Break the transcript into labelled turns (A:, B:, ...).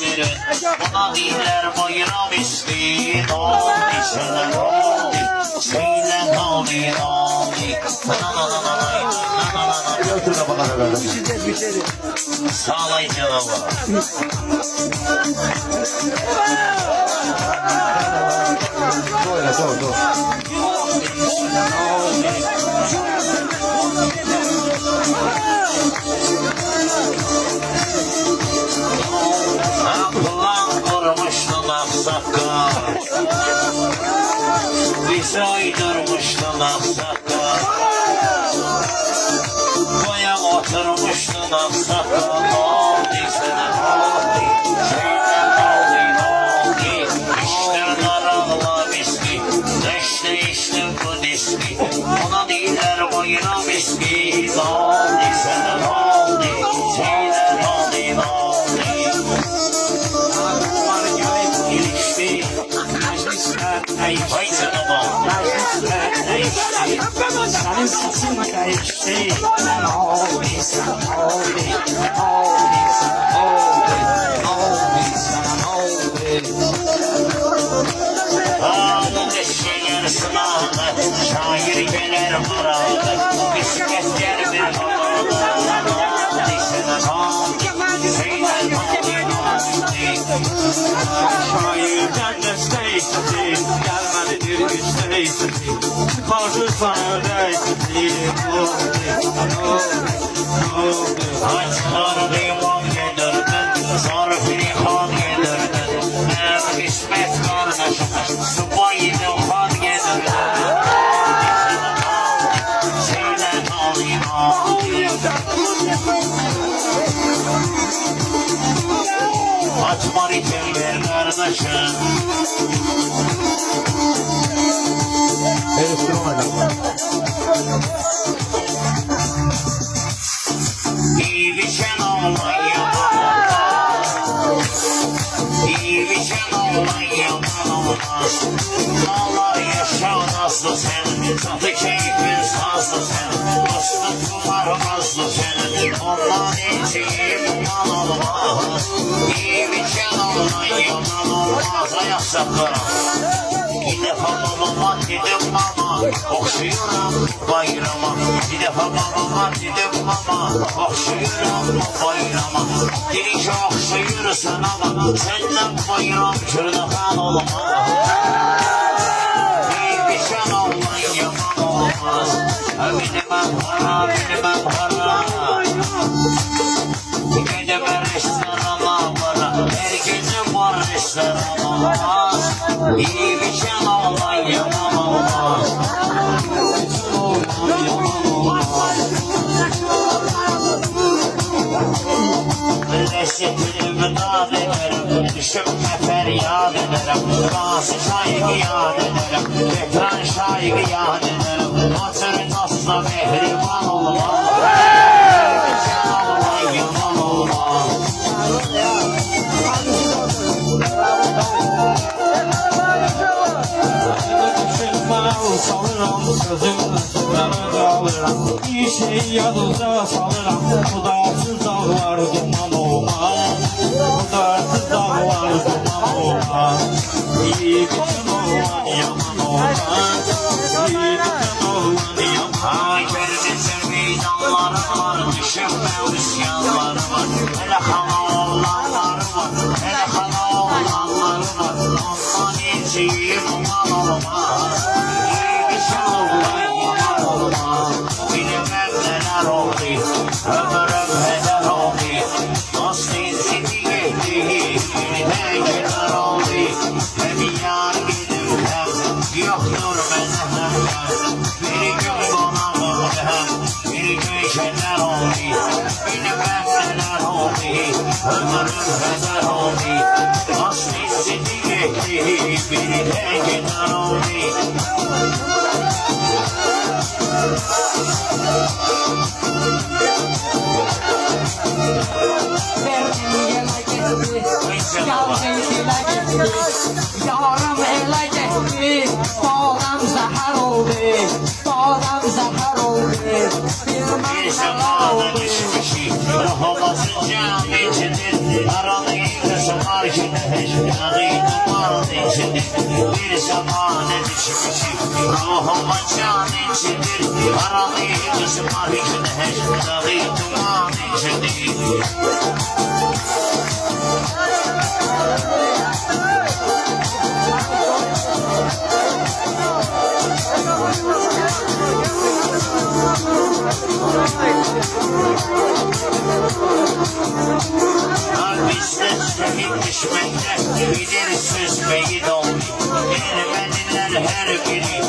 A: verin. Buna deyirlər bayram ismi. Noldi sənə noldi. Şeylə noldi noldi. Sağlay canavar.
B: Doğru.
A: Aklan kurmuştun aksakka. Bizi aydırmıştın aksakka. Koya oturmuştun aksakka. Noldi sana noldi. Şeyden noldi. İşler narağla miski. İşte bu diski. Ona değiller bayram miski. Noldi sana noldi. Şeyden noldi noldi. İlişti. Vay canıma.
C: Senin saçınla değişti. Oldu sana oldu. Oldu sana oldu. Oldu sana oldu.
A: Ağlı deşeler sınavlı. Şair gelir buralı. Bisiklet gel bir havalı. Noldi sana noldi. Şeyden noldi noldi.
C: Şairden desteği istedi. Gelmelidir güçte istedi. Karşı sana öyle istedi. Oldu.
A: Açlar divan gelirdin. Zarfini han gelirdin. Ev kısmet kardeşim. Subaydı han gelirdin. Şeyden noldi noldi. Açmar için ver kardeşim. İyi bir şey olmayı. İyi bir şey olmayı olmaz. Dağlar yaşanmazdı senin. Çatı keyfin sazdı senin. Dostum kumarmazdı senin. Ondan içi bundan olmaz. İyi bir şey olmayı olmaz. Ayak sakın. Bir defa babama dedim mama. Okşuyorum bayrama. Bir defa babama dedim mama. Okşuyorum bayrama. Diriş okşuyorsun ama senden bayram kürdan olmaz. Bir şan olman yaman olmaz. Bilmem para. Gidemem restorana para. Her gece var restorana. İyi bir şan olman yaman olmaz. Lezzetini vüdad ederim. Düşüp feryat ederim. Bazı şaygı yad ederim. Tekrar şaygı yad ederim. Hatırın asla mehriban olmaz. Can olma yaman olmaz.
C: Salıram sözümle sözümle dağılırım. Bir şey yadınıza salırım. Kudarsız dağlar duman olmaz. Kudarsız dağlar duman olmaz. İyi bir can olan yaman olmaz. İyi bir can olan yaman.
A: Ay görmesin meydanları var. Düşünme isyanları var. Hele kana oğlanları var. Hele kana oğlanları var. Ondan içi bundan olmaz. Ömrüm heder oldu. Dost izini gitti. Birine gider oldu. Hem yar gidim hem yoktur mezhemler. Bir gün bana vurdu. Bir gün şeyler oldu. Benim neler oldu. Ömrüm heder oldu. Dost izini gitti. Birine gider oldu.
D: Yarım ele gitti, bağlam zahar oldu, bağlam zahar oldu.
A: Bir zamanı düşmüşü, ruhumuzun camiçidir. Aranı yıkışım güneş yağı duman içindir. Bir zamane düşmüşüm ruhuma can içindir. Aralıyız mavi güneş yağı duman içindir. Bizde şehit düşmekte bilir süzmeyi doldu. Ermeniler her biri